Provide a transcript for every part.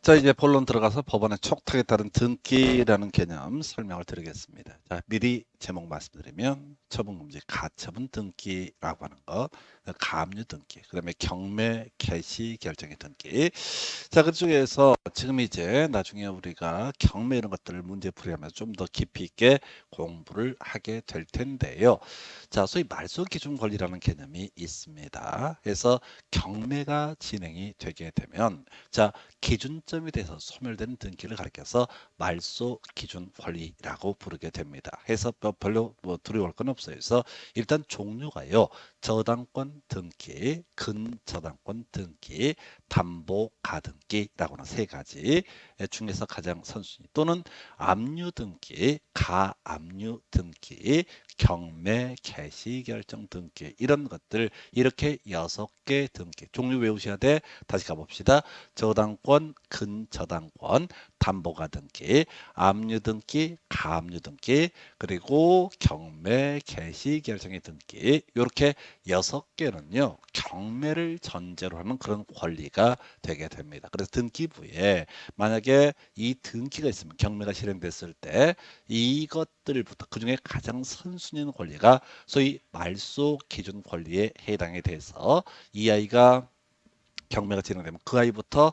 자, 이제 본론 들어가서 법원의 촉탁에 따른 등기라는 개념 설명을 드리겠습니다. 자, 미리 제목 말씀드리면 처분금지 가처분 등기라고 하는 거, 가압류 등기, 그다음에 경매 개시 결정의 등기. 자, 그쪽에서 지금 이제 나중에 우리가 경매 이런 것들을 문제 풀이하면서 좀 더 깊이 있게 공부를 하게 될 텐데요. 자, 소위 말소 기준 권리라는 개념이 있습니다. 그래서 경매가 진행이 되게 되면 자, 기준점이 돼서 소멸되는 등기를 가리켜서 말소 기준 권리라고 부르게 됩니다. 해서 별로 두려울 건 없어요. 그래서 일단 종류가요. 저당권 등기, 근저당권 등기, 담보 가등기라고 하는 세 가지 중에서 가장 선순위 또는 압류 등기, 가압류 등기, 경매 개시 결정 등기 이런 것들 이렇게 6개 등기 종류 외우셔야 돼. 다시 가봅시다. 저당권, 근저당권, 담보가 등기, 압류 등기, 가압류 등기, 그리고 경매 개시 결정의 등기 이렇게 6개는요 경매를 전제로 하는 그런 권리가 되게 됩니다. 그래서 등기부에 만약에 이 등기가 있으면 경매가 실행됐을 때 이것들부터 그중에 가장 선순위인 권리가 소위 말소 기준 권리에 해당이 돼서 이 아이가 경매가 진행되면 그 아이부터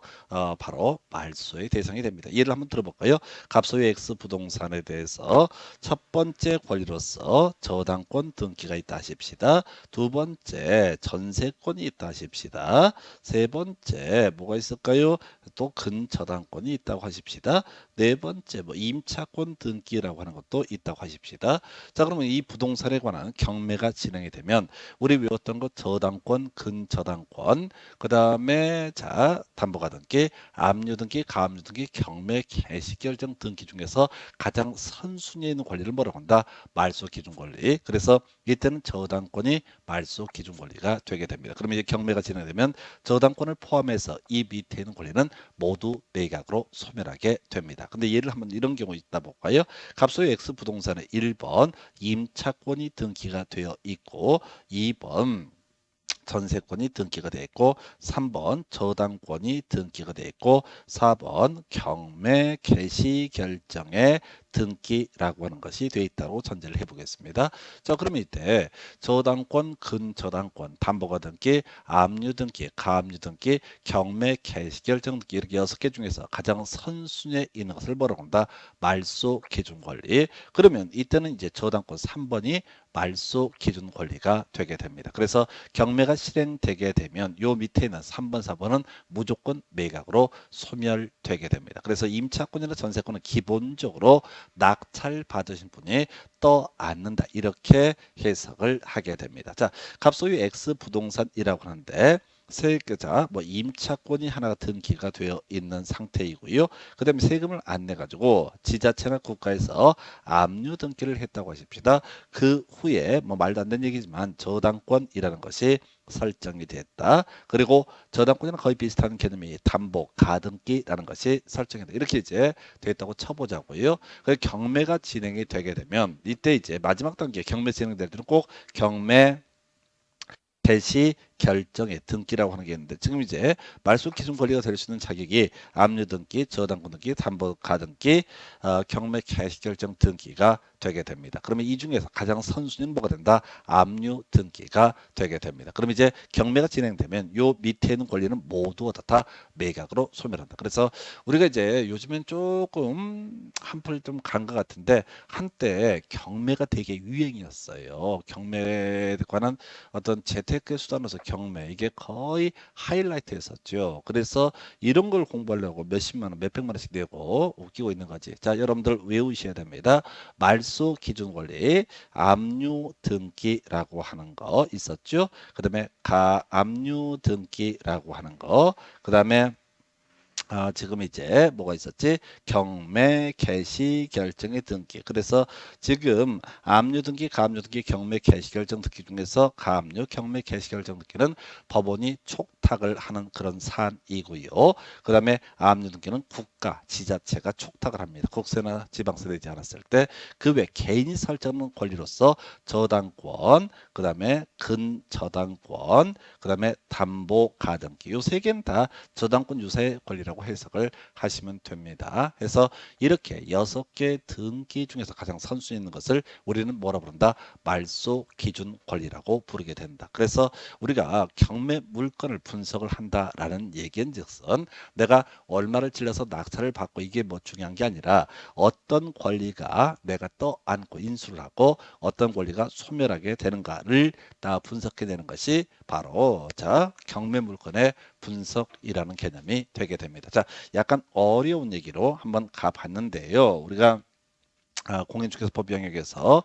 바로 말소의 대상이 됩니다. 예를 한번 들어볼까요? 갑소유 X 부동산에 대해서 첫 번째 권리로서 저당권 등기가 있다 하십시다. 두 번째 전세권이 있다 하십시다. 세 번째 뭐가 있을까요? 또 근저당권이 있다고 하십시다. 네 번째 뭐 임차권 등기라고 하는 것도 있다고 하십시다. 자, 그러면 이 부동산에 관한 경매가 진행이 되면 우리 외웠던 것 저당권, 근저당권, 그 다음에 자 담보가 등기, 압류 등기, 가압류 등기, 경매 개시 결정 등기 중에서 가장 선순위에 있는 권리를 뭐라고 한다? 말소 기준 권리. 그래서 이때는 저당권이 말소 기준 권리가 되게 됩니다. 그러면 이제 경매가 진행되면 저당권을 포함해서 이 밑에 있는 권리는 모두 매각으로 소멸하게 됩니다. 근데 예를 한번 이런 경우 있다 볼까요? 갑소유 X 부동산의 1번 임차권이 등기가 되어 있고 2번 전세권이 등기가 되어 있고 3번 저당권이 등기가 되어 있고 4번 경매 개시 결정에 등기라고 하는 것이 되어 있다고 전제를 해보겠습니다. 자, 그러면 이때 저당권, 근저당권, 담보가 등기, 압류 등기, 가압류 등기, 경매 개시 결정 등기 이렇게 6개 중에서 가장 선순위에 있는 것을 뭐라고 한다? 말소 기준 권리. 그러면 이때는 이제 저당권 3번이 말소 기준 권리가 되게 됩니다. 그래서 경매가 실행되게 되면 요 밑에 있는 3번, 4번은 무조건 매각으로 소멸되게 됩니다. 그래서 임차권이나 전세권은 기본적으로 낙찰 받으신 분이 떠안는다 이렇게 해석을 하게 됩니다. 자, 갑소유 X 부동산이라고 하는데 세계자 뭐 임차권이 하나가 등기가 되어 있는 상태이고요. 그 다음에 세금을 안 내가지고 지자체나 국가에서 압류 등기를 했다고 하십시다. 그 후에 뭐 말도 안 되는 얘기지만 저당권이라는 것이 설정이 됐다. 그리고 저당권이랑 거의 비슷한 개념이 담보 가등기라는 것이 설정이 됐다. 이렇게 이제 됐다고 쳐보자고요. 그 경매가 진행이 되게 되면 이때 이제 마지막 단계 경매 진행될 때는 꼭 경매 개시 결정의 등기라고 하는 게 있는데 지금 이제 말소 기준 권리가 될 수 있는 자격이 압류 등기, 저당권 등기, 담보 가등기, 경매 개시 결정 등기가 되게 됩니다. 그러면 이 중에서 가장 선순위는 뭐가 된다? 압류 등기가 되게 됩니다. 그럼 이제 경매가 진행되면 요 밑에 있는 권리는 모두 다 매각으로 소멸한다. 그래서 우리가 이제 요즘엔 조금 한풀 좀 간 것 같은데 한때 경매가 되게 유행이었어요. 경매에 관한 어떤 재테크 수단으로서 경매 이게 거의 하이라이트였었죠. 그래서 이런 걸 공부하려고 몇십만 원, 몇백만 원씩 내고 웃기고 있는 거지. 자, 여러분들 외우셔야 됩니다. 말소 기준 권리, 압류 등기라고 하는 거 있었죠. 그다음에 가압류 등기라고 하는 거, 그다음에 지금 이제 뭐가 있었지? 경매 개시 결정의 등기. 그래서 지금 압류 등기, 가압류 등기, 경매 개시 결정 등기 중에서 가압류, 경매 개시 결정 등기는 법원이 촉탁 촉탁을 하는 그런 사안이고요. 그 다음에 압류 등기는 국가, 지자체가 촉탁을 합니다. 국세나 지방세 되지 않았을 때 그 외 개인이 설정하는 권리로서 저당권, 그 다음에 근저당권, 그 다음에 담보가등기 요 세 개는 다 저당권 유사의 권리라고 해석을 하시면 됩니다. 그래서 이렇게 6개 등기 중에서 가장 선순위 있는 것을 우리는 뭐라 부른다? 말소 기준 권리라고 부르게 된다. 그래서 우리가 경매 물건을 분석을 한다라는 얘기인즉슨 내가 얼마를 질러서 낙찰을 받고 이게 뭐 중요한 게 아니라 어떤 권리가 내가 떠안고 인수를 하고 어떤 권리가 소멸하게 되는가를 다 분석해내는 것이 바로 자 경매 물건의 분석이라는 개념이 되게 됩니다. 자, 약간 어려운 얘기로 한번 가봤는데요. 우리가 공인중개사법 영역에서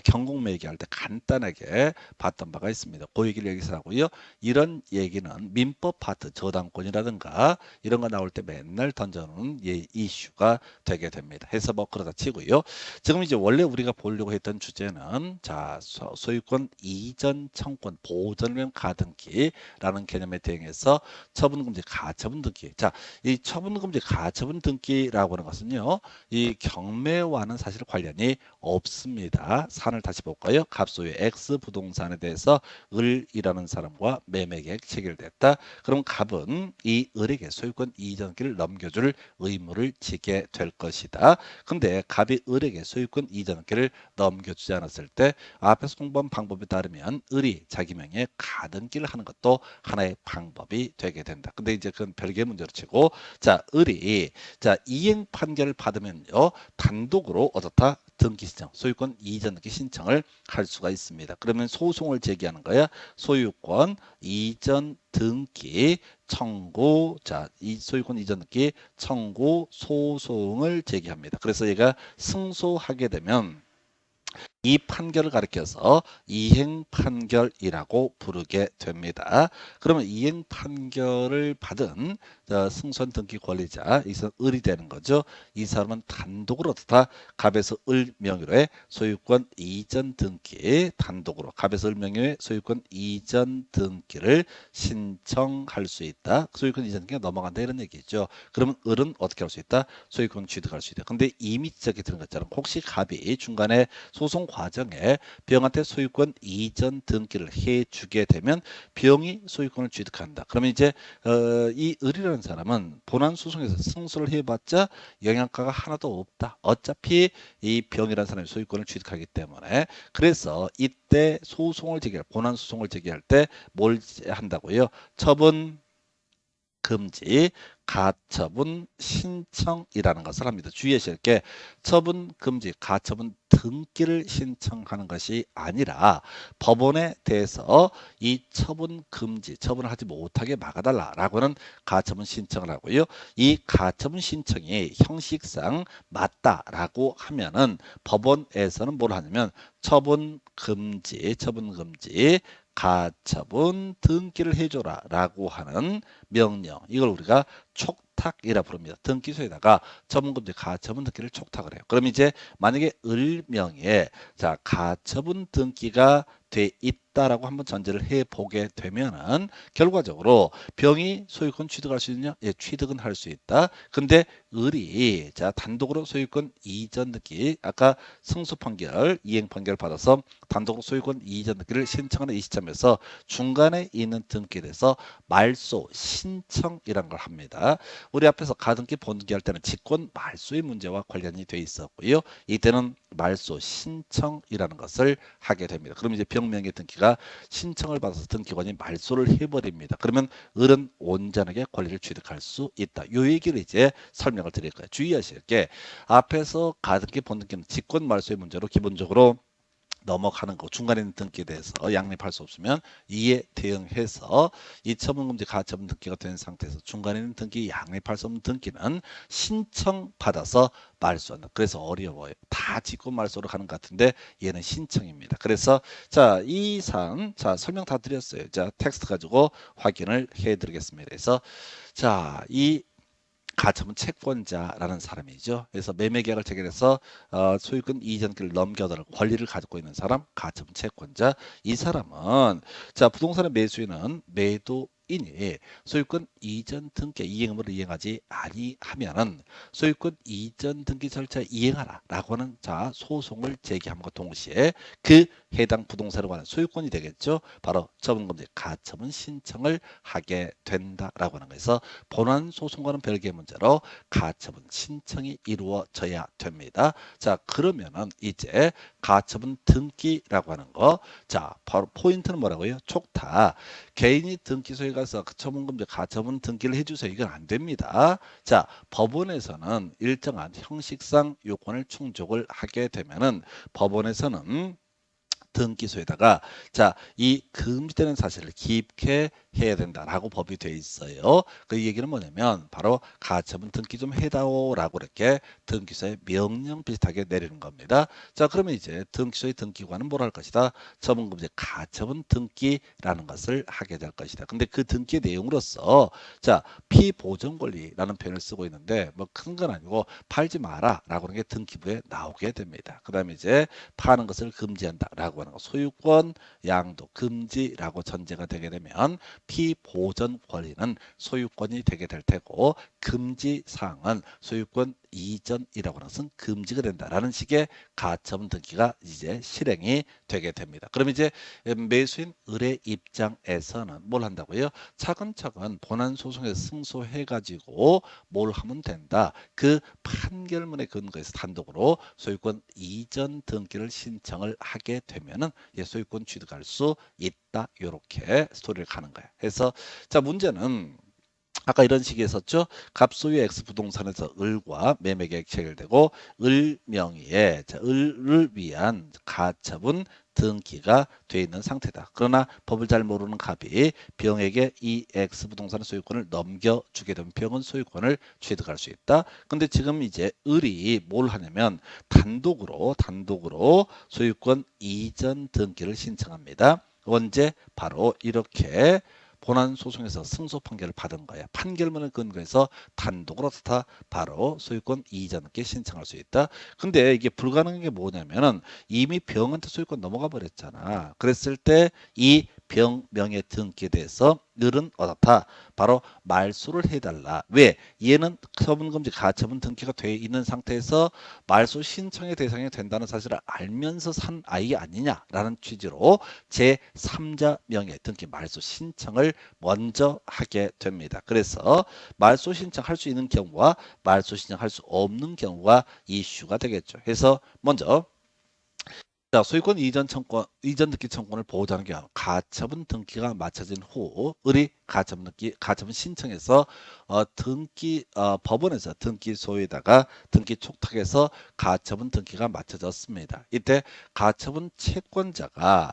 경공매 얘기할 때 간단하게 봤던 바가 있습니다. 그 얘기를 여기서 하고요. 이런 얘기는 민법 파트 저당권이라든가 이런 거 나올 때 맨날 던져놓은 이슈가 되게 됩니다. 해서 뭐 그러다 치고요. 지금 이제 원래 우리가 보려고 했던 주제는 자 소유권 이전 청권 보전명 가등기라는 개념에 대응해서 처분금지 가처분 등기. 자, 이 처분금지 가처분 등기라고 하는 것은요. 이 경매와는 사실 관련이 없습니다. 사안을 다시 볼까요? 갑소유 X 부동산에 대해서 을이라는 사람과 매매계약 체결됐다. 그럼 갑은 이 을에게 소유권 이전기를 넘겨줄 의무를 지게 될 것이다. 근데 갑이 을에게 소유권 이전기를 넘겨주지 않았을 때 앞에서 공부한 방법에 따르면 을이 자기 명의의 가등기를 하는 것도 하나의 방법이 되게 된다. 근데 이제 그건 별개의 문제로 치고 자 을이 자 이행 판결을 받으면요 단독으로 어떻다 등기 신청, 소유권 이전 등기 신청을 할 수가 있습니다. 그러면 소송을 제기하는 거야. 소유권 이전 등기 청구, 자, 이 소유권 이전 등기 청구 소송을 제기합니다. 그래서 얘가 승소하게 되면 이 판결을 가리켜서 이행 판결이라고 부르게 됩니다. 그러면 이행 판결을 받은 승소한 등기 권리자, 이 사람 을이 되는 거죠. 이 사람은 단독으로 어떻다? 갑에서 을 명의로의 소유권 이전 등기, 단독으로 갑에서 을 명의로의 소유권 이전 등기를 신청할 수 있다. 소유권 이전 등기가 넘어간다 이런 얘기죠. 그러면 을은 어떻게 할 수 있다? 소유권 취득할 수 있다. 근데 이미 저기 들은 것처럼 혹시 갑이 중간에 소송 과정에 병한테 소유권 이전 등기를 해주게 되면 병이 소유권을 취득한다. 그러면 이제 이 을이라는 사람은 본안 소송에서 승소를 해봤자 영향가가 하나도 없다. 어차피 이 병이라는 사람이 소유권을 취득하기 때문에 그래서 이때 소송을 제기할 본안 소송을 제기할 때 뭘 한다고요? 처분 금지, 가처분 신청이라는 것을 합니다. 주의하실 게 처분 금지, 가처분 등기를 신청하는 것이 아니라 법원에 대해서 이 처분 금지, 처분을 하지 못하게 막아달라라고 하는 가처분 신청을 하고요. 이 가처분 신청이 형식상 맞다라고 하면은 법원에서는 뭘 하냐면 처분 금지, 가처분 등기를 해줘라 라고 하는 명령, 이걸 우리가 촉탁이라 부릅니다. 등기소에다가 처분금지 가처분 등기를 촉탁을 해요. 그럼 이제 만약에 을명에 자 가처분 등기가 돼 있다라고 한번 전제를 해보게 되면은 결과적으로 병이 소유권 취득할 수 있느냐? 예, 취득은 할 수 있다. 근데 을이 자 단독으로 소유권 이전 등기, 아까 승소 판결, 이행 판결을 받아서 단독으로 소유권 이전 등기를 신청하는 이 시점에서 중간에 있는 등기에 대해서 말소 신청이란 걸 합니다. 우리 앞에서 가등기 본등기 할 때는 직권 말소의 문제와 관련이 돼 있었고요. 이때는 말소 신청이라는 것을 하게 됩니다. 그럼 이제 병명의 등기가 신청을 받아서 등기관이 말소를 해버립니다. 그러면 을은 온전하게 권리를 취득할 수 있다. 이 얘기를 이제 설명을 드릴 거예요. 주의하실 게 앞에서 가등기 본등기는 직권 말소의 문제로 기본적으로 넘어가는 거, 중간에 있는 등기에 대해서 양립할 수 없으면 이에 대응해서 이 처분금지 가처분 등기가 된 상태에서 중간에 있는 등기 양립할 수 없는 등기는 신청받아서 말소한다. 그래서 어려워요. 다 직권 말소로 가는 것 같은데 얘는 신청입니다. 그래서 자, 이 사항 자 설명 다 드렸어요. 자, 텍스트 가지고 확인을 해 드리겠습니다. 그래서 자, 이 가처분 채권자라는 사람이죠. 그래서 매매계약을 체결해서 소유권 이전기를 넘겨달라는 권리를 가지고 있는 사람, 가처분 채권자. 이 사람은 자 부동산의 매수인은 매도 이니 소유권 이전 등기 이행 의무를 이행하지 아니하면은 소유권 이전 등기 절차 이행하라라고 하는 자 소송을 제기함과 동시에 그 해당 부동산에 관한 소유권이 되겠죠. 바로 처분금지 가처분 신청을 하게 된다라고 하는 거에서 본안 소송과는 별개의 문제로 가처분 신청이 이루어져야 됩니다. 자, 그러면은 이제 가처분 등기라고 하는 거, 자, 바로 포인트는 뭐라고요? 촉탁. 개인이 등기소에 가서 처분금지 가처분 등기를 해주세요. 이건 안 됩니다. 자, 법원에서는 일정한 형식상 요건을 충족을 하게 되면은 법원에서는 등기소에다가 자, 이 금지되는 사실을 기입해 해야 된다라고 법이 돼 있어요. 그 얘기는 뭐냐면 바로 가처분 등기 좀 해다오라고 이렇게 등기소에 명령 비슷하게 내리는 겁니다. 자, 그러면 이제 등기소의 등기관은 뭘 할 것이다? 처분금지 가처분 등기라는 것을 하게 될 것이다. 근데 그 등기 내용으로서 자, 피보전 권리라는 표현을 쓰고 있는데 뭐 큰 건 아니고 팔지 마라라고 하는 게 등기부에 나오게 됩니다. 그다음에 이제 파는 것을 금지한다라고 하는 거, 소유권 양도 금지라고 전제가 되게 되면 피보전 권리는 소유권이 되게 될 테고 금지 사항은 소유권 이전이라고 하는 것은 금지가 된다라는 식의 가처분 등기가 이제 실행이 되게 됩니다. 그럼 이제 매수인 의뢰 입장에서는 뭘 한다고요? 차근차근 본안 소송에 승소해 가지고 뭘 하면 된다. 그 판결문에 근거해서 단독으로 소유권 이전 등기를 신청을 하게 되면은 소유권 취득할 수 있다. 이렇게 스토리를 가는 거예요. 그래서 자, 문제는 아까 이런 식이 있었죠. 갑소유 X 부동산에서 을과 매매계획 체결되고 을 명의의 을을 위한 가처분 등기가 돼 있는 상태다. 그러나 법을 잘 모르는 갑이 병에게 이 X 부동산의 소유권을 넘겨주게 되면 병은 소유권을 취득할 수 있다. 근데 지금 이제 을이 뭘 하냐면 단독으로 소유권 이전 등기를 신청합니다. 언제? 바로 이렇게 본안 소송에서 승소 판결을 받은 거야. 판결문을 근거해서 단독으로 다 바로 소유권 이전께 신청할 수 있다. 근데 이게 불가능한 게 뭐냐면은 이미 병한테 소유권 넘어가 버렸잖아. 그랬을 때 이 병 명의 등기에 대해서 을은 어떻다? 바로 말소를 해달라. 왜? 얘는 처분금지 가처분 등기가 돼 있는 상태에서 말소 신청의 대상이 된다는 사실을 알면서 산 아이 아니냐라는 취지로 제3자 명의 등기 말소 신청을 먼저 하게 됩니다. 그래서 말소 신청할 수 있는 경우와 말소 신청할 수 없는 경우가 이슈가 되겠죠. 그래서 먼저 자, 소유권 이전 청권, 이전 등기 청구를 보호하는 경우 가처분 등기가 마쳐진 후 을이 가처분 신청해서 법원에서 등기소에다가 등기 촉탁해서 가처분 등기가 마쳐졌습니다. 이때 가처분 채권자가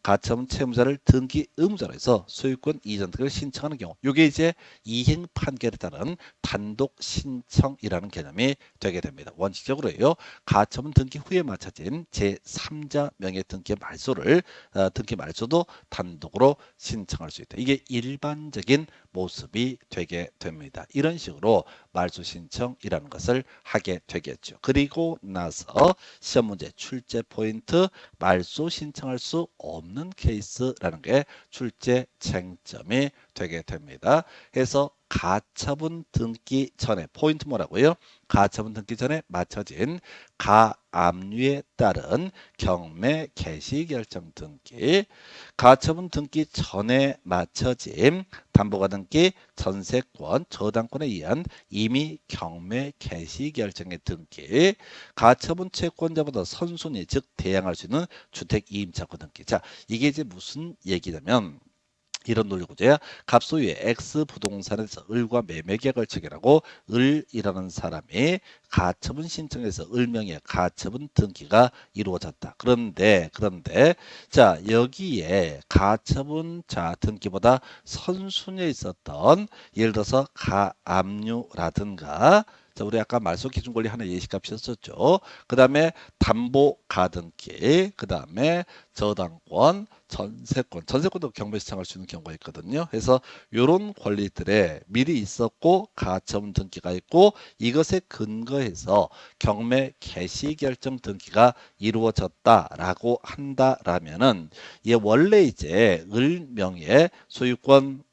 가처분 채무자를 등기 의무자로 해서 소유권 이전 등기를 신청하는 경우, 이게 이제 이행 판결에 따른 단독 신청이라는 개념이 되게 됩니다. 원칙적으로요. 가처분 등기 후에 마쳐진 제3자 명의 등기 말소도 단독으로 신청할 수 있다. 이게 일반적인 모습이 되게 됩니다. 이런 식으로 말소 신청이라는 것을 하게 되겠죠. 그리고 나서 시험 문제 출제 포인트, 말소 신청할 수 없는 케이스라는 게 출제 쟁점이 되게 됩니다. 해서 가처분 등기 전에 포인트 뭐라고요? 가처분 등기 전에 마쳐진 가압류에 따른 경매 개시 결정 등기, 가처분 등기 전에 마쳐진 담보가 등기, 전세권, 저당권에 의한 이미 경매 개시 결정의 등기, 가처분 채권자보다 선순위 즉 대항할 수 있는 주택 이임차권 등기. 자, 이게 이제 무슨 얘기냐면 이런 논리 구조야. 갑소유의 X 부동산에서 을과 매매 계약을 체결하고 을이라는 사람이 가처분 신청해서 을명의 가처분 등기가 이루어졌다. 그런데 자, 여기에 가처분 등기보다 선순위에 있었던 예를 들어서 가압류라든가 우리 아까 말소 기준 권리 하나 예시값이 었죠. 그 다음에 담보 가등기, 그 다음에 저당권, 전세권도 경매 신청할 수 있는 경우가 있거든요. 그래서 이런 권리들에 미리 있었고 가처분 등기가 있고 이것에 근거해서 경매 개시 결정 등기가 이루어졌다라고 한다라면은 원래 이제 을 명의 소유권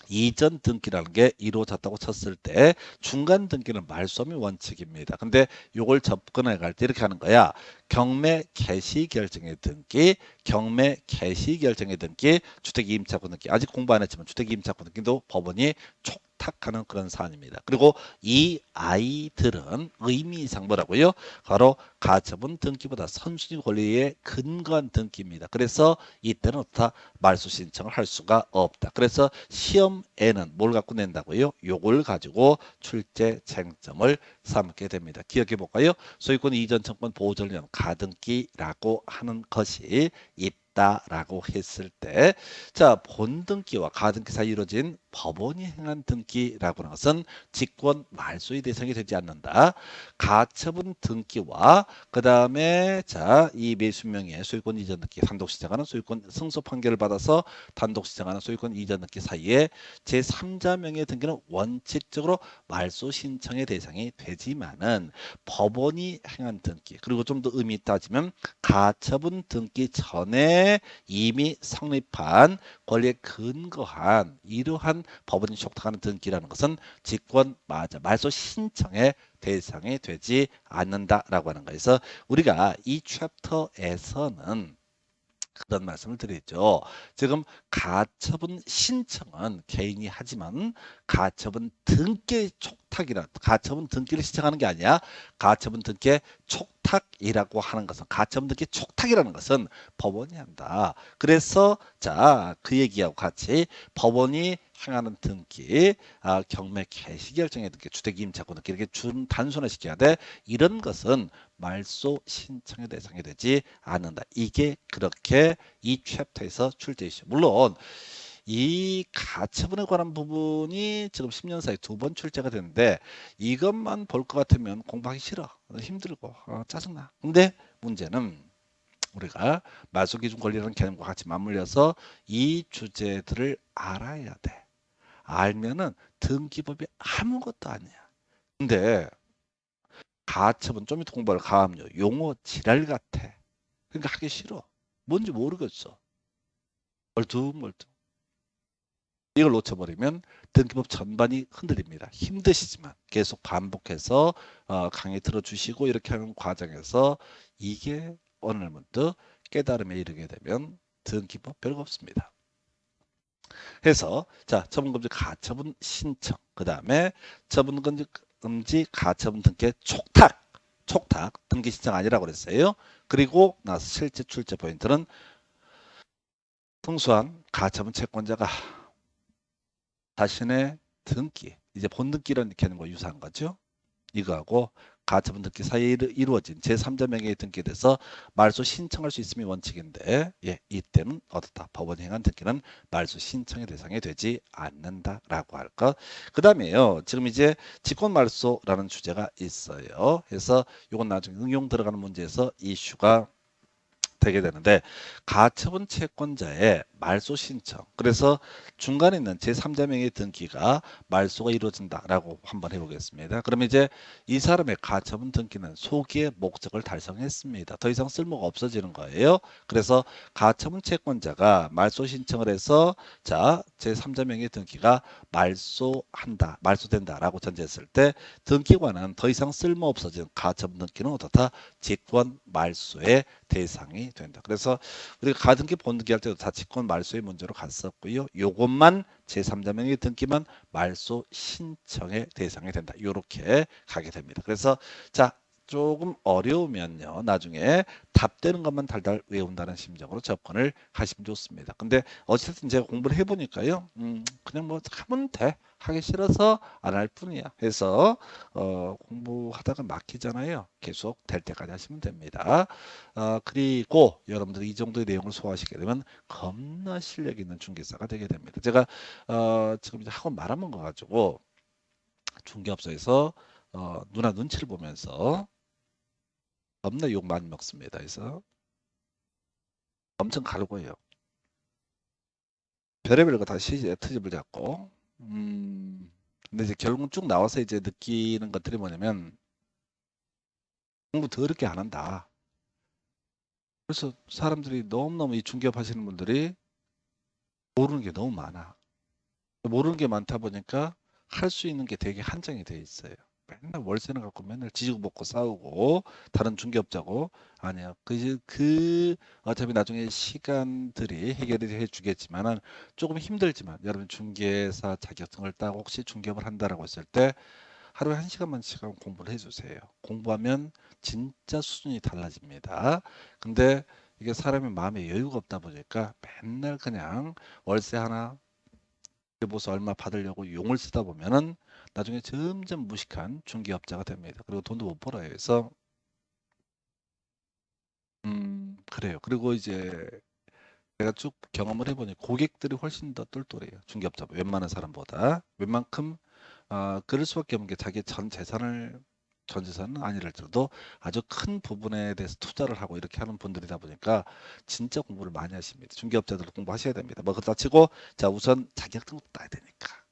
이전 등기라는 게 이루어졌다고 쳤을 때 중간 등기는 말소함이 원칙입니다. 근데 요걸 접근해 갈 때 이렇게 하는 거야. 경매 개시 결정의 등기, 경매 개시 결정의 등기, 주택 임차권 등기. 아직 공부 안 했지만 주택 임차권 등기도 법원이 촉탁하는 그런 사안입니다. 그리고 이 아이들은 의미상 뭐라고요? 바로 가처분 등기보다 선순위 권리에 근거한 등기입니다. 그래서 이때는 어떻다? 말소 신청을 할 수가 없다. 그래서 시험에는 뭘 갖고 낸다고요? 요걸 가지고 출제 쟁점을 삼게 됩니다. 기억해 볼까요? 소유권 이전 청권 보호 전량 가등기라고 하는 것이 있다라고 했을 때, 자, 본등기와 가등기 사이 이루어진 법원이 행한 등기라고 하는 것은 직권 말소의 대상이 되지 않는다. 가처분 등기와 그 다음에 자, 이 매수명의 소유권 이전 등기 단독 시장하는 소유권 승소 판결을 받아서 단독 시장하는 소유권 이전 등기 사이에 제3자 명의 등기는 원칙적으로 말소 신청의 대상이 되지만은 법원이 행한 등기 그리고 좀 더 의미 따지면 가처분 등기 전에 이미 성립한 권리에 근거한 이러한 법원이 촉탁하는 등기라는 것은 직권 말소 신청의 대상이 되지 않는다라고 하는 거에서 우리가 이 챕터에서는 그런 말씀을 드리죠. 지금 가처분 신청은 개인이 하지만 가처분 등기 촉탁이라 가처분 등기를 신청하는 게 아니야. 가처분 등기 촉탁이라고 하는 것은 가처분 등기 촉탁이라는 것은 법원이 한다. 그래서 자, 그 얘기하고 같이 법원이 행하는 등기, 경매 개시 결정의 등기, 주택 임차권 등기 이렇게 단순화시켜야 돼. 이런 것은 말소 신청의 대상이 되지 않는다. 이게 그렇게 이 챕터에서 출제했죠. 물론 이 가처분에 관한 부분이 지금 10년 사이 2번 출제가 되는데 이것만 볼 것 같으면 공부하기 싫어. 힘들고 짜증나. 근데 문제는 우리가 말소기준 권리라는 개념과 같이 맞물려서 이 주제들을 알아야 돼. 알면은 등기법이 아무것도 아니야. 근데 가처분 좀 이따 공부할 가압류 용어 지랄 같아. 그러니까 하기 싫어. 뭔지 모르겠어. 멀뚱멀뚱. 이걸 놓쳐버리면 등기법 전반이 흔들립니다. 힘드시지만 계속 반복해서 강의 들어주시고 이렇게 하는 과정에서 이게 어느 날 문득 깨달음에 이르게 되면 등기법 별거 없습니다. 해서 자 처분금지 가처분 신청 그 다음에 처분금지 가처분 등기 촉탁 등기 신청 아니라고 그랬어요. 그리고 나서 실제 출제 포인트는 풍수한 가처분 채권자가 자신의 등기 이제 본등기라는 개념과 유사한 거죠. 이거하고 가처분 등기 사이에 이루어진 제3자 명의의 등기에 대해서 말소 신청할 수 있음이 원칙인데 이때는 어떻다? 법원이 행한 등기는 말소 신청의 대상이 되지 않는다라고 할 것. 그 다음에요. 지금 이제 직권말소라는 주제가 있어요. 그래서 이건 나중에 응용 들어가는 문제에서 이슈가 되게 되는데 가처분 채권자의 말소 신청 그래서 중간에 있는 제3자 명의 등기가 말소가 이루어진다라고 한번 해보겠습니다. 그러면 이제 이 사람의 가처분 등기는 소기의 목적을 달성했습니다. 더 이상 쓸모가 없어지는 거예요. 그래서 가처분 채권자가 말소 신청을 해서 자 제3자 명의 등기가 말소된다라고 전제했을 때 등기관은 더 이상 쓸모 없어진 가처분 등기는 어떻다? 직권 말소의 대상이 된다. 그래서 우리가 가등기 본등기 할 때도 다 직권 말소의 문제로 갔었고요. 요것만 제3자 명의 등기만 말소 신청의 대상이 된다. 이렇게 가게 됩니다. 그래서 자 조금 어려우면요. 나중에 답되는 것만 달달 외운다는 심정으로 접근을 하시면 좋습니다. 근데 어쨌든 제가 공부를 해보니까요. 그냥 뭐 하면 돼. 하기 싫어서 안 할 뿐이야. 그래서 공부하다가 막히잖아요. 계속 될 때까지 하시면 됩니다. 그리고 여러분들이 이 정도의 내용을 소화하시게 되면 겁나 실력 있는 중개사가 되게 됩니다. 제가 지금 이제 학원 말아먹은 거 가지고 중개업소에서 누나 눈치를 보면서 겁나 욕 많이 먹습니다. 그래서 엄청 갈고요. 별의별 거 다 트집을 잡고 근데 이제 결국은 쭉 나와서 이제 느끼는 것들이 뭐냐면 공부 더럽게 안 한다. 그래서 사람들이 너무너무 이 중개업 하시는 분들이 모르는 게 너무 많아. 모르는 게 많다 보니까 할 수 있는 게 되게 한정이 돼 있어요. 맨날 월세는 갖고 맨날 지지고 볶고 싸우고 다른 중개업자고 아니야. 어차피 나중에 시간들이 해결이 해 주겠지만은 조금 힘들지만 여러분 중개사 자격증을 따고 혹시 중개업을 한다라고 했을 때 하루에 1시간만 공부를 해주세요. 공부하면 진짜 수준이 달라집니다. 근데 이게 사람의 마음에 여유가 없다 보니까 맨날 그냥 월세 하나 보수 얼마 받으려고 용을 쓰다 보면은 나중에 점점 무식한 중개업자가 됩니다. 그리고 돈도 못 벌어요. 그래서 그래요. 그리고 이제 제가 쭉 경험을 해보니 고객들이 훨씬 더 똘똘해요. 중개업자 웬만한 사람보다. 웬만큼 그럴 수밖에 없는 게 자기 전 재산은 아니랄지라도 아주 큰 부분에 대해서 투자를 하고 이렇게 하는 분들이다 보니까 진짜 공부를 많이 하십니다. 중개업자들도 공부하셔야 됩니다. 뭐 그렇다 치고 자 우선 자격증부터 따야 되니까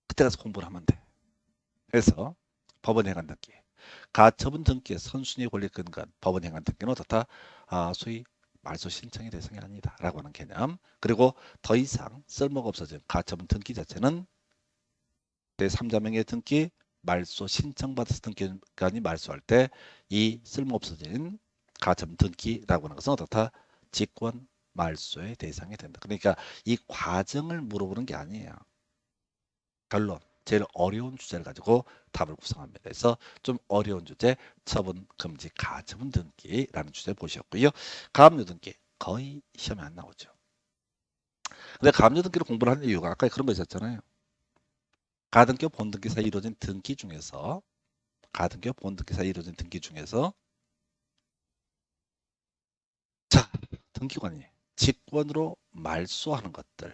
그때 가서 공부를 하면 돼. 그래서 법원 행한 등기, 가처분 등기의 선순위 권리 근간 법원 행한 등기는 어떻다? 소위 말소 신청의 대상이 아니다라고 하는 개념. 그리고 더 이상 쓸모가 없어진 가처분 등기 자체는 제3자명의 등기, 말소 신청받아서 등기관이 말소할 때 이 쓸모없어진 가처분 등기라고 하는 것은 어떻다? 직권 말소의 대상이 된다. 그러니까 이 과정을 물어보는 게 아니에요. 결론. 제일 어려운 주제를 가지고 답을 구성합니다. 그래서 좀 어려운 주제, 처분 금지 가처분 등기라는 주제 보셨고요. 가압류 등기 거의 시험에 안 나오죠. 근데 가압류 등기를 공부를 하는 이유가 아까 그런 거 있었잖아요. 가등기 본등기 사이 이루어진 등기 중에서 가등기 본등기 사이 이루어진 등기 중에서 자 등기관이 직권으로 말소하는 것들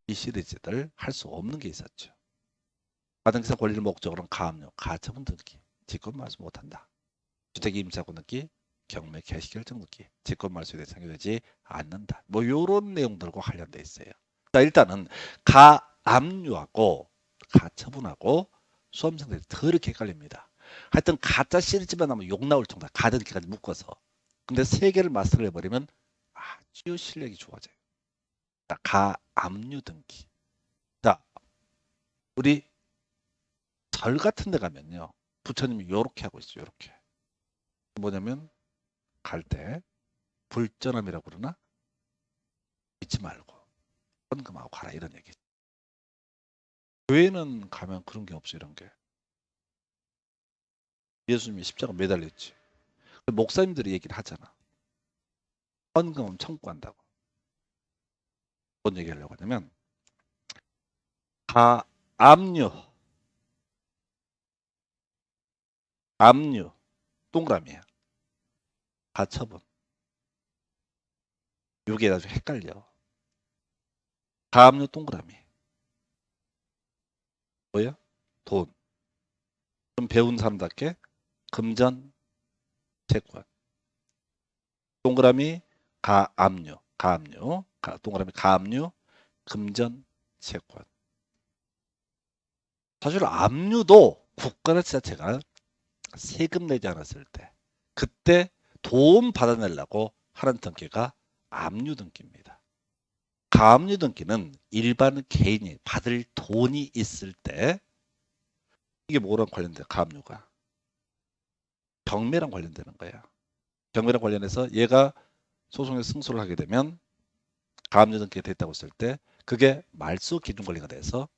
이 시리즈들 할 수 없는 게 있었죠. 가등기사 권리를 목적으로는 가압류, 가처분 등기 직권 말소 못한다. 주택임차권 등기, 경매 개시결정 등기 직권 말소 대상이 되지 않는다. 뭐 이런 내용들과 관련돼 있어요. 자 일단은 가압류하고 가처분하고 수험생들이 더 이렇게 헷갈립니다. 하여튼 가짜 시리즈만 하면 욕 나올 정도 가등기까지 묶어서. 근데 세 개를 마스터를 해버리면 아주 실력이 좋아져요. 자, 가압류 등기. 자, 우리 절 같은 데 가면요. 부처님이 요렇게 하고 있어요. 요렇게. 뭐냐면 갈 때 불전함이라고 그러나 잊지 말고 헌금하고 가라 이런 얘기. 교회는 가면 그런 게 없어 이런 게. 예수님이 십자가 매달렸지. 목사님들이 얘기를 하잖아. 헌금은 청구한다고. 뭔 얘기하려고 하냐면 가압류, 압류, 동그라미야. 가처분. 이게 아주 헷갈려. 가압류 동그라미. 뭐야? 돈. 좀 배운 사람답게 금전, 채권. 동그라미 가압류, 가압류, 동그라미 가압류, 금전, 채권. 사실 압류도 국가 자체가 세금 내지 않았을 때 그때 돈 받아내려고 하는 등기가 압류 등기입니다. 가압류 등기는 일반 개인이 받을 돈이 있을 때 이게 뭐랑 관련돼? 가압류가 경매랑 관련되는 거야. 경매랑 관련해서 얘가 소송에 승소를 하게 되면 가압류 등기가 됐다고 했을 때 그게 말소 기준 권리가 돼서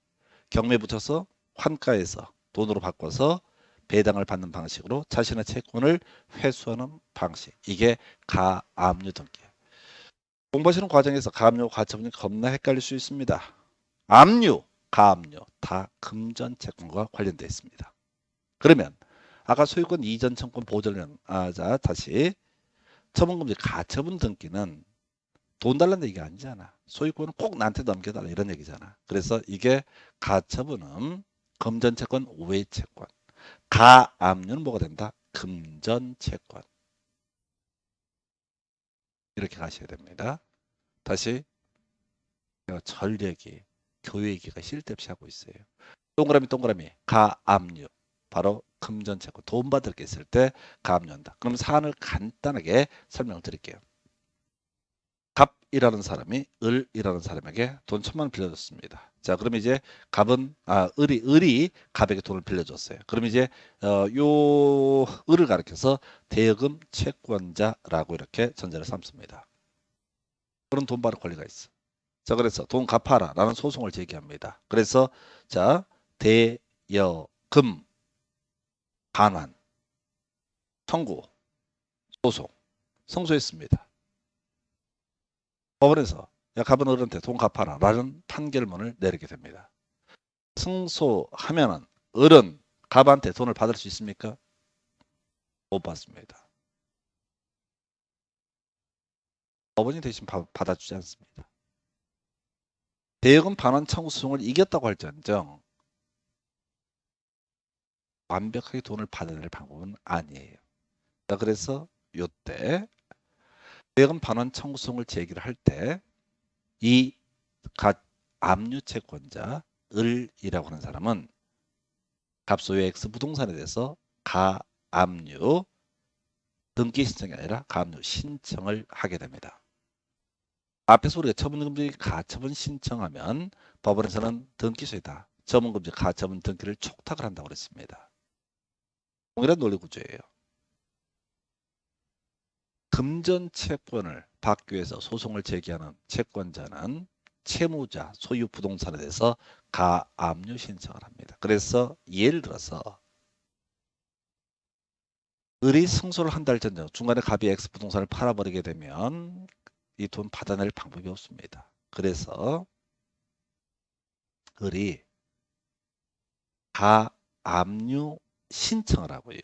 경매 붙여서 환가에서 돈으로 바꿔서 배당을 받는 방식으로 자신의 채권을 회수하는 방식. 이게 가압류 등기. 공부하시는 과정에서 가압류, 가처분이 겁나 헷갈릴 수 있습니다. 압류, 가압류 다 금전 채권과 관련되어 있습니다. 그러면 아까 소유권 이전 청권 보전령 자 다시 처분금지 가처분 등기는 돈 달라는 얘기가 아니잖아. 소유권은 꼭 나한테 넘겨달라 이런 얘기잖아. 그래서 이게 가처분은 금전채권, 우회채권. 가압류는 뭐가 된다? 금전채권. 이렇게 가셔야 됩니다. 다시 절 얘기, 교회 얘기가 쓸데없이 하고 있어요. 동그라미 가압류 바로 금전채권 돈 받을 게 있을 때 가압류한다. 그럼 사안을 간단하게 설명을 드릴게요. 갑이라는 사람이 을이라는 사람에게 돈 1,000만 원 빌려줬습니다. 자, 그럼 이제 을이 갑에게 돈을 빌려줬어요. 그럼 이제 요 을을 가리켜서 대여금 채권자라고 이렇게 전제를 삼습니다. 그런 돈 받을 권리가 있어. 자, 그래서 돈 갚아라라는 소송을 제기합니다. 그래서 자, 대여금 반환 청구 소송 성소했습니다. 법원에서 야, 갑은 을한테 돈 갚아라 라는 판결문을 내리게 됩니다. 승소하면은 을은 갑한테 돈을 받을 수 있습니까? 못 받습니다. 법원이 대신 받아주지 않습니다. 대여금 반환 청구 소송을 이겼다고 할지언정 완벽하게 돈을 받아낼 방법은 아니에요. 자, 그래서 요때 대여금 반환 청구 소송을 제기를 할 때 이 압류 채권자 을이라고 하는 사람은 갑소유의 X 부동산에 대해서 가압류 등기 신청이 아니라 가압류 신청을 하게 됩니다. 앞에서 우리가 처분금지 가처분 신청하면 법원에서는 등기소유다. 처분금지 가처분 등기를 촉탁을 한다고 그랬습니다. 동일한 논리 구조예요. 금전 채권을 받기 위해서 소송을 제기하는 채권자는 채무자, 소유 부동산에 대해서 가압류 신청을 합니다. 그래서 예를 들어서 을이 승소를 한 달 전에 중간에 갑이 X 부동산을 팔아버리게 되면 이 돈 받아낼 방법이 없습니다. 그래서 을이 가압류 신청을 하고요.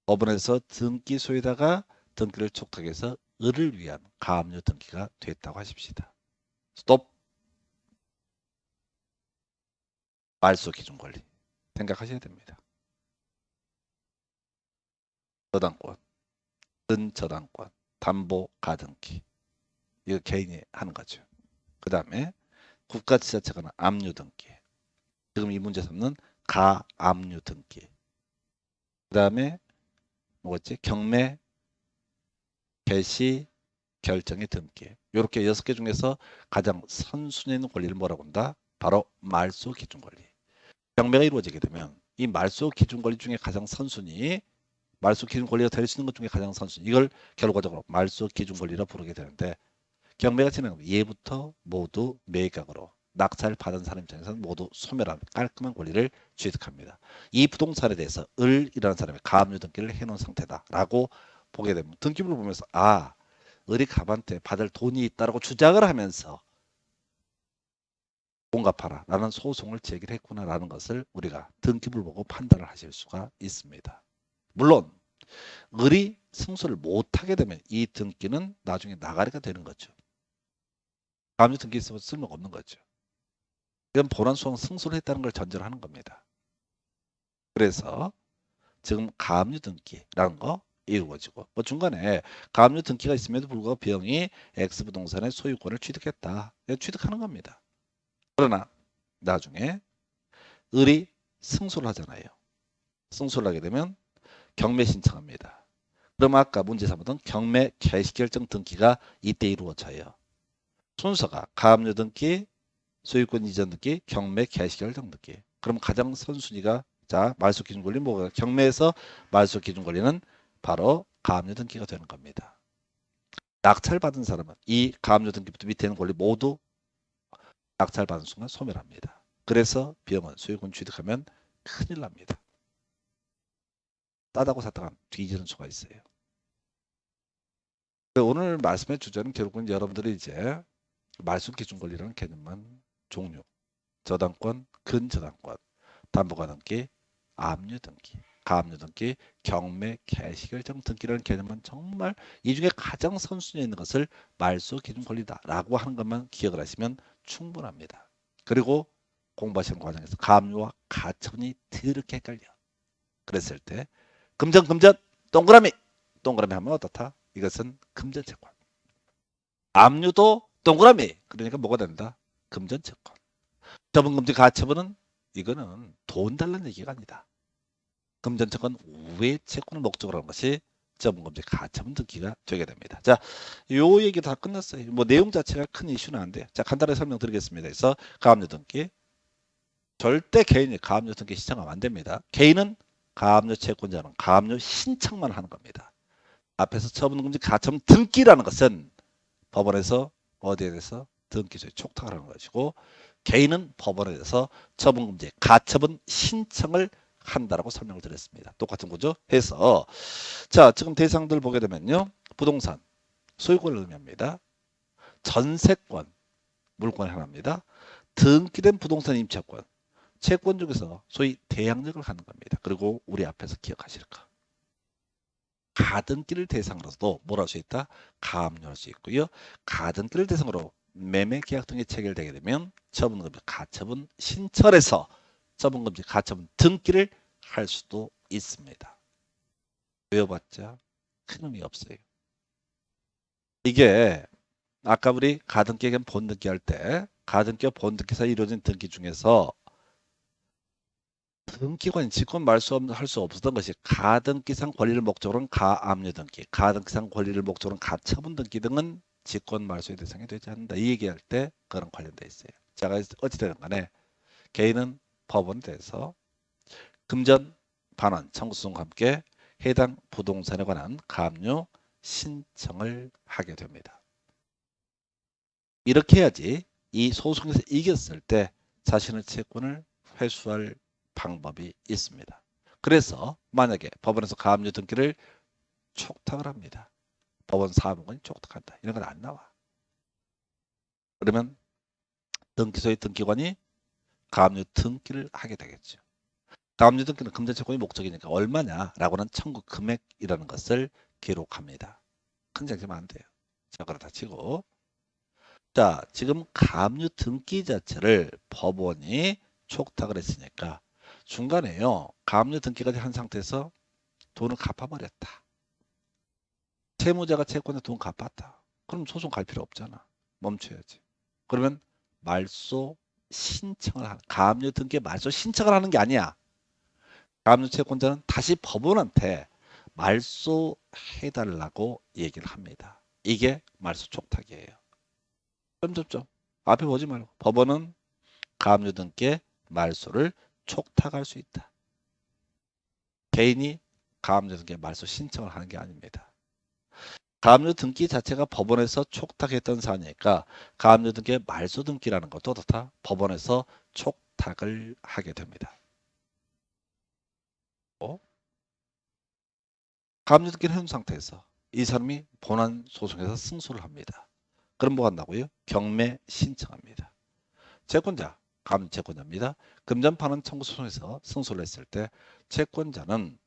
법원에서 등기 소유다가 등기를 촉탁해서 을을 위한 가압류 등기가 됐다고 하십시다. 스톱. 말소 기준 권리 생각하셔야 됩니다. 저당권, 근저당권, 담보 가등기 이거 개인이 하는 거죠. 그 다음에 국가지자체가 압류 등기. 지금 이 문제 삼는 가압류 등기. 그 다음에 뭐였지? 경매 개시 결정의 등기. 이렇게 6개 중에서 가장 선순위 있는 권리를 뭐라고 한다? 바로 말소 기준 권리. 경매가 이루어지게 되면 이 말소 기준 권리 중에 가장 선순위, 말소 기준 권리가 될 수 있는 것 중에 가장 선순위, 이걸 결과적으로 말소 기준 권리라 부르게 되는데 경매가 진행하면 예부터 모두 매각으로 낙찰 받은 사람 입장에서는 모두 소멸한 깔끔한 권리를 취득합니다. 이 부동산에 대해서 을이라는 사람이 가압류 등기를 해놓은 상태다라고 보게 되면 등기부를 보면서 을이 갑한테 받을 돈이 있다라고 주장을 하면서 돈 갚아라 라는 소송을 제기를 했구나라는 것을 우리가 등기부를 보고 판단을 하실 수가 있습니다. 물론 을이 승소를 못하게 되면 이 등기는 나중에 나가리가 되는 거죠. 가압류 등기 있으면 쓸모가 없는 거죠. 이건 본안수원 승소를 했다는 걸 전제로 하는 겁니다. 그래서 지금 가압류 등기라는 거 이루어지고 중간에 가압류 등기가 있음에도 불구하고 B형이 X부동산의 소유권을 취득했다. 취득하는 겁니다. 그러나 나중에 을이 승소를 하잖아요. 승소를 하게 되면 경매 신청합니다. 그럼 아까 문제 삼았던 경매 개시결정 등기가 이때 이루어져요. 순서가 가압류 등기, 소유권 이전 등기, 경매 개시결정 등기. 그럼 가장 선순위가 자 말소 기준 권리 뭐가 경매에서 말소 기준 권리는 바로 가압류 등기가 되는 겁니다. 낙찰 받은 사람은 이 가압류 등기부터 밑에 있는 권리 모두 낙찰 받은 순간 소멸합니다. 그래서 B형은 소유권 취득하면 큰일 납니다. 따다고 샀다가 뒤지는 수가 있어요. 오늘 말씀의 주제는 결국은 여러분들이 이제 말소 기준 권리라는 개념만 종류, 저당권, 근저당권, 담보가 등기, 압류 등기, 가압류 등기, 경매 개시결정 등기라는 개념은 정말 이 중에 가장 선순위에 있는 것을 말소 기준 권리다라고 하는 것만 기억을 하시면 충분합니다. 그리고 공부하시는 과정에서 가압류와 가처분이 더럽게 헷갈려. 그랬을 때 금전 동그라미 하면 어떻다? 이것은 금전채권. 압류도 동그라미 그러니까 뭐가 된다? 금전채권. 처분금지 가처분은 이거는 돈 달라는 얘기가 아니다. 금전채권 우회 채권을 목적으로 하는 것이 처분금지 가처분 등기가 되게 됩니다. 자, 요 얘기 다 끝났어요. 뭐 내용 자체가 큰 이슈는 안 돼요. 자, 간단하게 설명드리겠습니다. 그래서 가압류 등기 절대 개인이 가압류 등기 신청하면 안 됩니다. 개인은 가압류 채권자는 가압류 신청만 하는 겁니다. 앞에서 처분금지 가처분 등기라는 것은 법원에서 어디에 대해서 등기소에 촉탁을 하는 것이고 개인은 법원에 대해서 처분금지 가처분 신청을 한다라고 설명을 드렸습니다. 똑같은 구조 해서 자 지금 대상들 보게 되면요. 부동산 소유권을 의미합니다. 전세권 물권 하나입니다. 등기된 부동산 임차권 채권 중에서 소위 대항력을 하는 겁니다. 그리고 우리 앞에서 기억하실 거 가등기를 대상으로도 뭘 할 수 있다? 가압류할 수 있고요. 가등기를 대상으로 매매 계약 등이 체결되게 되면 처분금지 가처분 신청해서 처분금지 가처분 등기를 할 수도 있습니다. 외워봤자 큰 의미 없어요. 이게 아까 우리 가등기 겸 본등기 할 때 가등기와 본등기에서 이루어진 등기 중에서 등기관이 직권 말소할 수 없었던 것이 가등기상 권리를 목적으로는 가압류 등기, 가등기상 권리를 목적으로는 가처분 등기 등은 직권 말소의 대상이 되지 않는다. 이 얘기할 때 그런 관련돼 있어요. 자, 어찌되든 간에 개인은 법원에 대해서 금전, 반환, 청구 소송과 함께 해당 부동산에 관한 가압류 신청을 하게 됩니다. 이렇게 해야지 이 소송에서 이겼을 때 자신의 채권을 회수할 방법이 있습니다. 그래서 만약에 법원에서 가압류 등기를 촉탁을 합니다. 법원 사무관이 촉탁한다. 이런 건 안 나와. 그러면 등기소의 등기관이 가압류 등기를 하게 되겠죠. 가압류 등기는 금전채권이 목적이니까 얼마냐라고는 청구 금액이라는 것을 기록합니다. 큰 장치면 안 돼요. 자, 그렇다 치고 자, 지금 가압류 등기 자체를 법원이 촉탁을 했으니까 중간에요. 가압류 등기까지 한 상태에서 돈을 갚아버렸다. 채무자가 채권에 돈 갚았다. 그럼 소송 갈 필요 없잖아. 멈춰야지. 그러면 말소 신청을 하는 가압류 등기에 말소 신청을 하는 게 아니야. 가압류 채권자는 다시 법원한테 말소해달라고 얘기를 합니다. 이게 말소 촉탁이에요. 점점점 앞에 보지 말고 법원은 가압류 등기에 말소를 촉탁할 수 있다. 개인이 가압류 등기에 말소 신청을 하는 게 아닙니다. 가압류 등기 자체가 법원에서 촉탁했던 사안이니까 가압류 등기의 말소 등기라는 것도 다 법원에서 촉탁을 하게 됩니다. 가압류 등기는 현 상태에서 이 사람이 본안 소송에서 승소를 합니다. 그럼 뭐 한다고요? 경매 신청합니다. 채권자, 가압류 채권자입니다. 금전 반환 청구 소송에서 승소를 했을 때 채권자는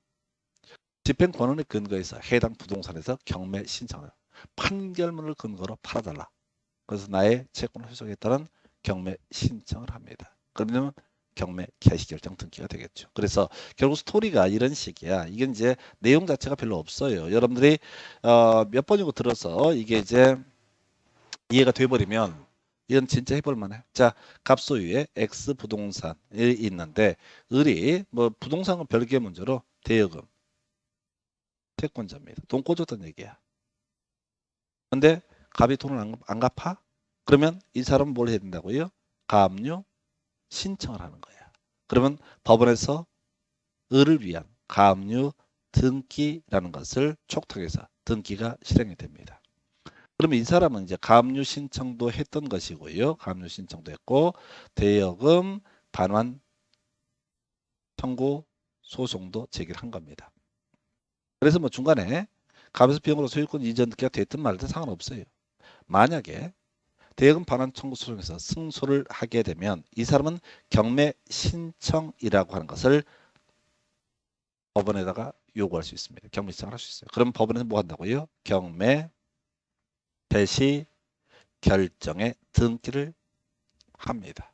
집행 권한의 근거에서 해당 부동산에서 경매 신청을 판결문을 근거로 팔아달라. 그래서 나의 채권을 회수하겠다는 경매 신청을 합니다. 그러면 경매 개시결정 등기가 되겠죠. 그래서 결국 스토리가 이런 식이야. 이게 이제 내용 자체가 별로 없어요. 여러분들이 몇 번이고 들어서 이게 이제 이해가 돼버리면 이건 진짜 해볼 만해. 자, 갑소유에 X 부동산이 있는데 을이 뭐 부동산은 별개의 문제로 대여금 채권자입니다. 돈 꿔줬던 얘기야. 근데 갑이 돈을 안 갚아? 그러면 이 사람은 뭘 해야 된다고요? 가압류 신청을 하는 거야. 그러면 법원에서 을을 위한 가압류 등기라는 것을 촉탁해서 등기가 실행이 됩니다. 그러면 이 사람은 이제 가압류 신청도 했던 것이고요. 가압류 신청도 했고 대여금 반환 청구 소송도 제기를 한 겁니다. 그래서 뭐 중간에 갑에서 비용으로 소유권 이전 등기가 됐든 말든 상관없어요. 만약에 대여금 반환 청구 소송에서 승소를 하게 되면 이 사람은 경매 신청이라고 하는 것을 법원에다가 요구할 수 있습니다. 경매 신청을 할 수 있어요. 그럼 법원에서 뭐 한다고요? 경매 개시 결정의 등기를 합니다.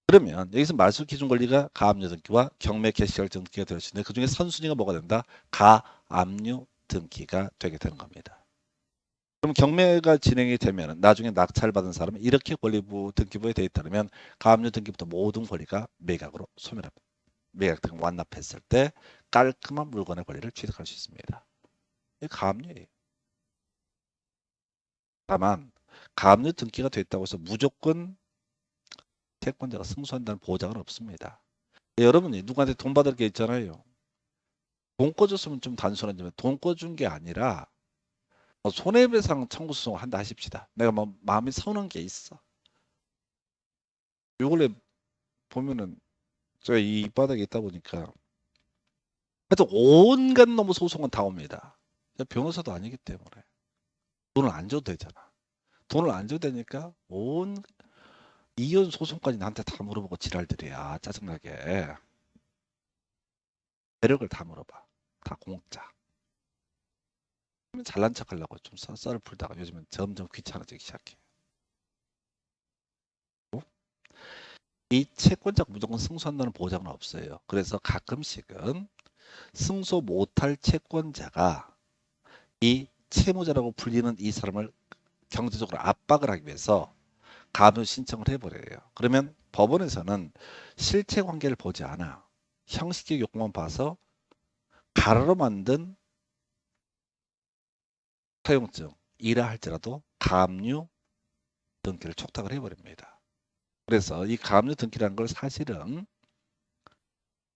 그러면 여기서 말소 기준 권리가 가압류 등기와 경매 개시 결정 등기가 될 수 있는데 그중에 선순위가 뭐가 된다? 가압류 등기가 되게 되는 겁니다. 그럼 경매가 진행이 되면 나중에 낙찰받은 사람은 이렇게 권리부 등기부에 되어 있다면 가압류 등기부터 모든 권리가 매각으로 소멸합니다. 매각 등 완납했을 때 깔끔한 물건의 권리를 취득할 수 있습니다. 이게 가압류예요. 다만 가압류 등기가 됐다고 해서 무조건 채권자가 승소한다는 보장은 없습니다. 여러분이 누구한테 돈 받을 게 있잖아요. 돈 꿔줬으면 좀 단순하지만 돈 꿔준 게 아니라 손해배상 청구 소송을 한다 하십시다. 내가 뭐 마음이 서운한 게 있어. 요걸에 보면은 제가 이 바닥에 있다 보니까 하여튼 온갖 놈의 소송은 다 옵니다. 변호사도 아니기 때문에 돈을 안 줘도 되잖아. 돈을 안 줘도 되니까 온 이혼 소송까지 나한테 다 물어보고 지랄들이야. 짜증나게. 매력을 다 물어봐. 다 공짜. 잘난 척 하려고 좀 썰을 풀다가 요즘은 점점 귀찮아지기 시작해. 이 채권자가 무조건 승소한다는 보장은 없어요. 그래서 가끔씩은 승소 못할 채권자가 이 채무자라고 불리는 이 사람을 경제적으로 압박을 하기 위해서 가압류 신청을 해버려요. 그러면 법원에서는 실체 관계를 보지 않아. 형식적 요건만 봐서 가로로 만든 사용증이라 할지라도 가압류 등기를 촉탁을 해버립니다. 그래서 이 가압류 등기라는 걸 사실은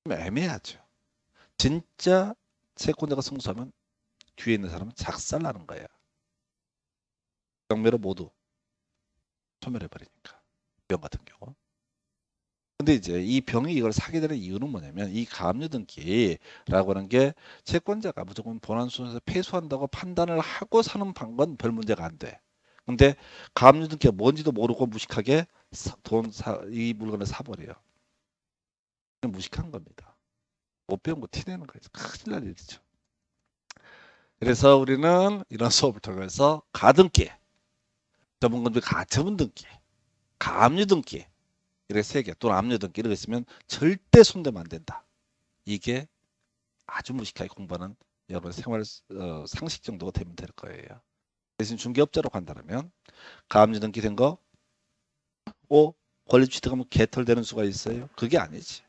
좀 애매하죠. 진짜 채권자가 승소하면 뒤에 있는 사람은 작살나는 거야. 경매로 모두 소멸해버리니까. 병 같은 경우. 근데 이제 이 병이 이걸 사게 되는 이유는 뭐냐면 이 가압류 등기라고 하는 게 채권자가 무조건 본안소송에서 패소한다고 판단을 하고 사는 건 별 문제가 안 돼. 근데 가압류 등기가 뭔지도 모르고 무식하게 이 물건을 사버려요. 무식한 겁니다. 못 배운 거 티내는 거예요. 큰일 날 일이죠. 그래서 우리는 이런 수업을 통해서 가등기, 전문금지 가처분 등기, 가압류 등기 이렇게 세 개 또는 압류 등기 이렇게 있으면 절대 손대면 안 된다. 이게 아주 무식하게 공부하는 여러분 생활 상식 정도가 되면 될 거예요. 대신 중개업자로 간다면 가압류 등기 된 거 권리 취득하면 개털되는 수가 있어요. 그게 아니지.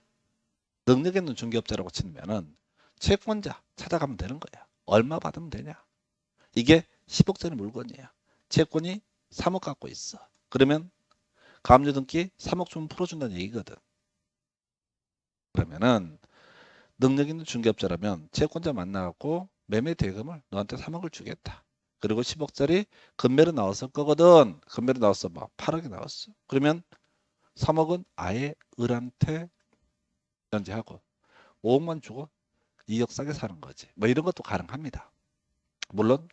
능력 있는 중개업자라고 치면은 채권자 찾아가면 되는 거야. 얼마 받으면 되냐. 이게 10억짜리 물건이야. 채권이 3억 갖고 있어. 그러면 가압류 등기 3억 주면 풀어준다는 얘기거든. 그러면은 능력 있는 중개업자라면 채권자 만나갖고 매매 대금을 너한테 3억을 주겠다. 그리고 10억짜리 금매로 나왔을 거거든. 금매로 나왔어. 막 8억이 나왔어. 그러면 3억은 아예 을한테 전제하고 5억만 주고 2억 싸게 사는 거지. 뭐 이런 것도 가능합니다. 물론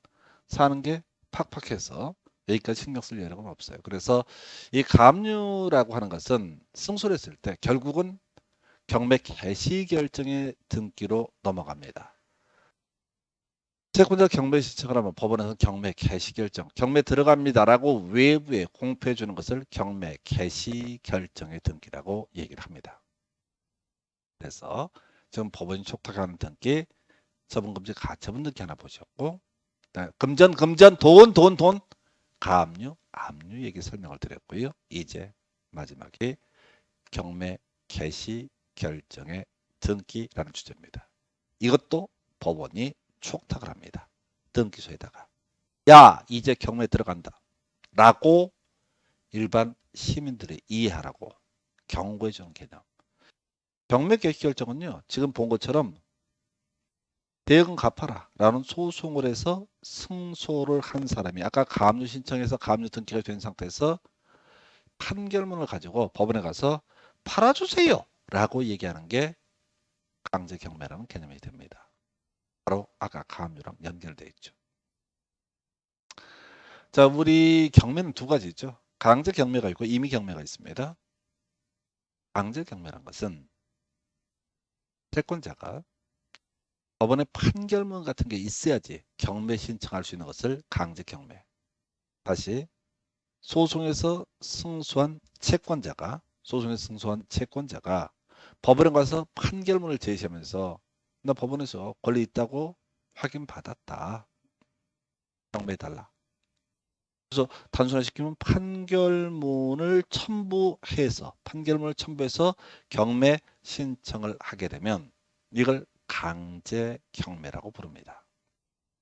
사는 게 팍팍해서 여기까지 신경 쓸 여력은 없어요. 그래서 이 가압류라고 하는 것은 승소를 했을 때 결국은 경매 개시 결정의 등기로 넘어갑니다. 채권자 경매 신청을 하면 법원에서는 경매 개시 결정, 경매 들어갑니다라고 외부에 공표해 주는 것을 경매 개시 결정의 등기라고 얘기를 합니다. 그래서 지금 법원이 촉탁하는 등기, 처분금지 가처분 등기 하나 보셨고, 금전, 돈, 가압류, 압류 얘기 설명을 드렸고요. 이제 마지막에 경매 개시 결정의 등기라는 주제입니다. 이것도 법원이 촉탁을 합니다. 등기소에다가 야 이제 경매 들어간다 라고 일반 시민들이 이해하라고 경고해 주는 개념. 경매 개시 결정은요. 지금 본 것처럼 대금 갚아라 라는 소송을 해서 승소를 한 사람이 아까 가압류 신청해서 가압류 등기가 된 상태에서 판결문을 가지고 법원에 가서 팔아주세요 라고 얘기하는 게 강제 경매라는 개념이 됩니다. 바로 아까 가압류랑 연결되어 있죠. 자, 우리 경매는 두 가지 있죠. 강제 경매가 있고 임의 경매가 있습니다. 강제 경매란 것은 채권자가 법원에 판결문 같은 게 있어야지 경매 신청할 수 있는 것을 강제 경매. 다시 소송에서 승소한 채권자가 법원에 가서 판결문을 제시하면서 나 법원에서 권리 있다고 확인받았다. 경매해달라. 그래서 단순화시키면 판결문을 첨부해서 경매 신청을 하게 되면 이걸 강제 경매라고 부릅니다.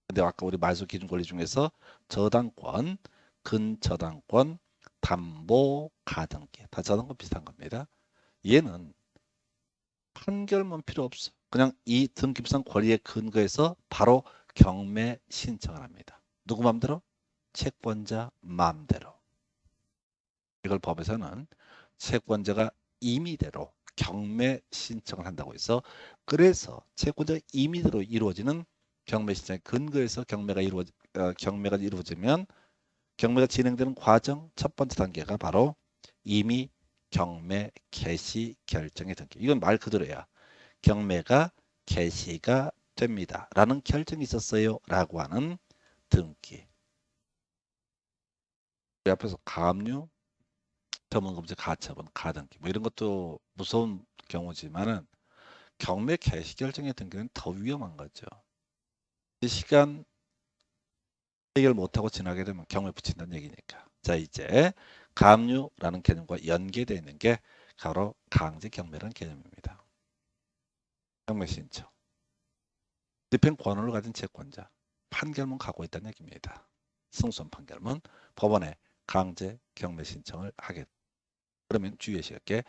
근데 아까 우리 말소 기준 권리 중에서 저당권, 근저당권, 담보 가등기 다 저당권 비슷한 겁니다. 얘는 판결문 필요 없어. 그냥 이 등기부상 권리에 근거해서 바로 경매 신청을 합니다. 누구 맘대로? 채권자 맘대로. 이걸 법에서는 채권자가 임의대로 경매 신청을 한다고 해서 그래서 채권자 임의대로 이루어지는 경매 신청에 근거해서 경매가 이루어지면 경매가 진행되는 과정 첫 번째 단계가 바로 임의 경매 개시 결정의 등기. 이건 말 그대로야. 경매가 개시가 됩니다. 라는 결정이 있었어요. 라고 하는 등기. 우리 앞에서 가압류, 전문금지, 가처분, 가등기 뭐 이런 것도 무서운 경우지만은 경매 개시 결정의 등기는 더 위험한 거죠. 이 시간 해결 못하고 지나게 되면 경매 붙인다는 얘기니까. 자, 이제 가압류라는 개념과 연계되어 있는 게 바로 강제 경매라는 개념입니다. 경매 신청. 집행 권한을 가진 채권자. 판결문 갖고 있다는 얘기입니다. 승소한 판결문 법원에 강제 경매 신청을 하게. 그러면 주의하셔야 게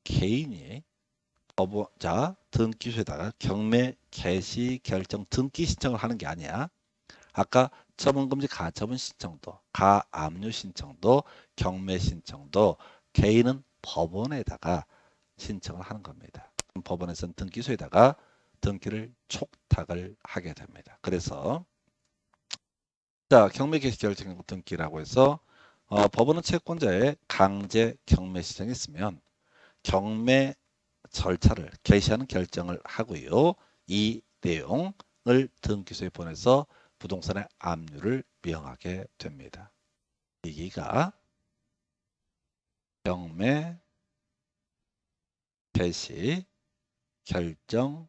개인이 법원자 등기소에다가 경매 개시 결정 등기 신청을 하는 게 아니야. 아까 처분금지 가처분 신청도 가압류 신청도 경매 신청도 개인은 법원에다가 신청을 하는 겁니다. 법원에서는 등기소에다가 등기를 촉탁을 하게 됩니다. 그래서 자 경매 개시 결정 등기라고 해서 법원은 채권자의 강제 경매 신청이 있으면 경매 절차를 개시하는 결정을 하고요. 이 내용을 등기소에 보내서 부동산의 압류를 명하게 됩니다. 여기가 경매 개시 결정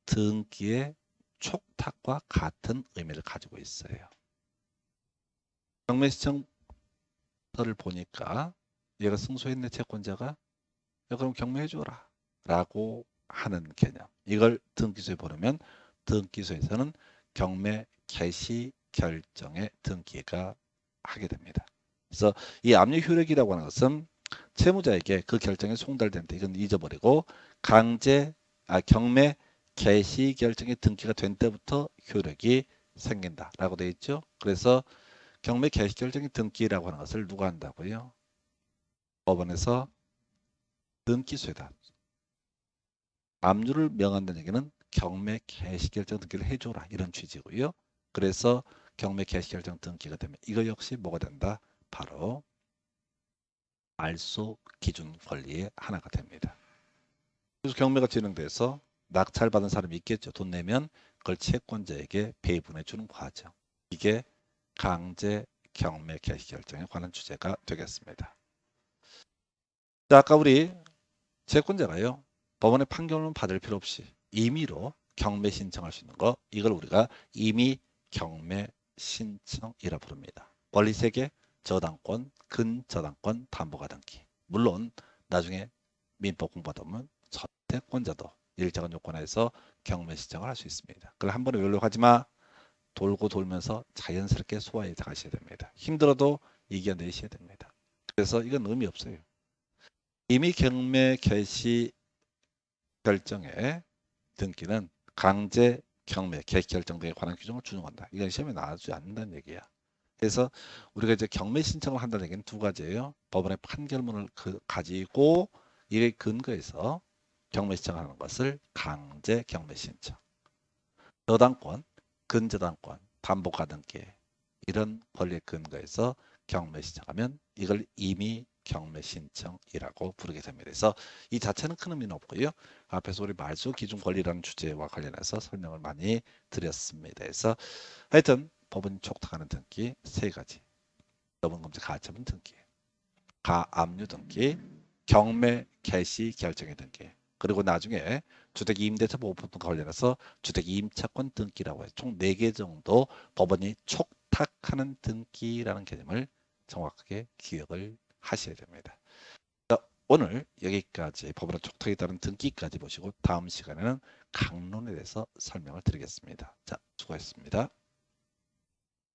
등기의 촉탁과 같은 의미를 가지고 있어요. 경매 신청서를 보니까 얘가 승소했네 채권자가 그럼 경매해줘라 라고 하는 개념. 이걸 등기소에 보내면 등기소에서는 경매 개시 결정의 등기가 하게 됩니다. 그래서 이 압류 효력이라고 하는 것은 채무자에게 그 결정이 송달된다. 이건 잊어버리고 경매 개시 결정의 등기가 된 때부터 효력이 생긴다라고 되어 있죠. 그래서 경매 개시 결정의 등기라고 하는 것을 누가 한다고요? 법원에서 등기소에다 압류를 명한다는 얘기는 경매 개시 결정 등기를 해줘라 이런 취지고요. 그래서 경매 개시 결정 등기가 되면 이거 역시 뭐가 된다? 바로 말소 기준 권리의 하나가 됩니다. 그래서 경매가 진행돼서 낙찰받은 사람이 있겠죠. 돈 내면 그걸 채권자에게 배분해 주는 과정. 이게 강제 경매 개시 결정에 관한 주제가 되겠습니다. 자, 아까 우리 채권자가요. 법원의 판결문 받을 필요 없이 임의로 경매 신청할 수 있는 거 이걸 우리가 임의 경매 신청이라 부릅니다. 권리 3개 저당권, 근저당권, 담보가등기. 물론 나중에 민법 공부하다 보면 선택권자도 일정한 요건에서 경매 신청을 할 수 있습니다. 그걸 한 번에 외우려고 마 돌고 돌면서 자연스럽게 소화해 가셔야 됩니다. 힘들어도 이겨내셔야 됩니다. 그래서 이건 의미 없어요. 임의 경매 개시 결정의 등기는 강제 경매 개시 결정 등에 관한 규정을 준용한다. 이건 시험에 나오지 않는다는 얘기야. 그래서 우리가 이제 경매 신청을 한다는 얘기는 두 가지예요. 법원의 판결문을 가지고 이에 근거해서 경매 신청하는 것을 강제 경매 신청. 저당권, 근저당권, 담보가등기 이런 권리에 근거해서 경매 신청하면 이걸 임의 경매 신청이라고 부르게 됩니다. 그래서 이 자체는 큰 의미는 없고요. 앞에서 우리 말소 기준 권리라는 주제와 관련해서 설명을 많이 드렸습니다. 그래서 하여튼 법원 촉탁하는 등기 3가지. 처분금지 가처분 등기, 가압류 등기, 경매 개시 결정의 등기. 그리고 나중에 주택 임대차 보호법과 관련해서 주택 임차권 등기라고 해서 총 4개 정도 법원이 촉탁하는 등기라는 개념을 정확하게 기억을 하셔야 됩니다. 오늘 여기까지 법원의 촉탁에 따른 등기까지 보시고 다음 시간에는 강론에 대해서 설명을 드리겠습니다. 자, 수고했습니다.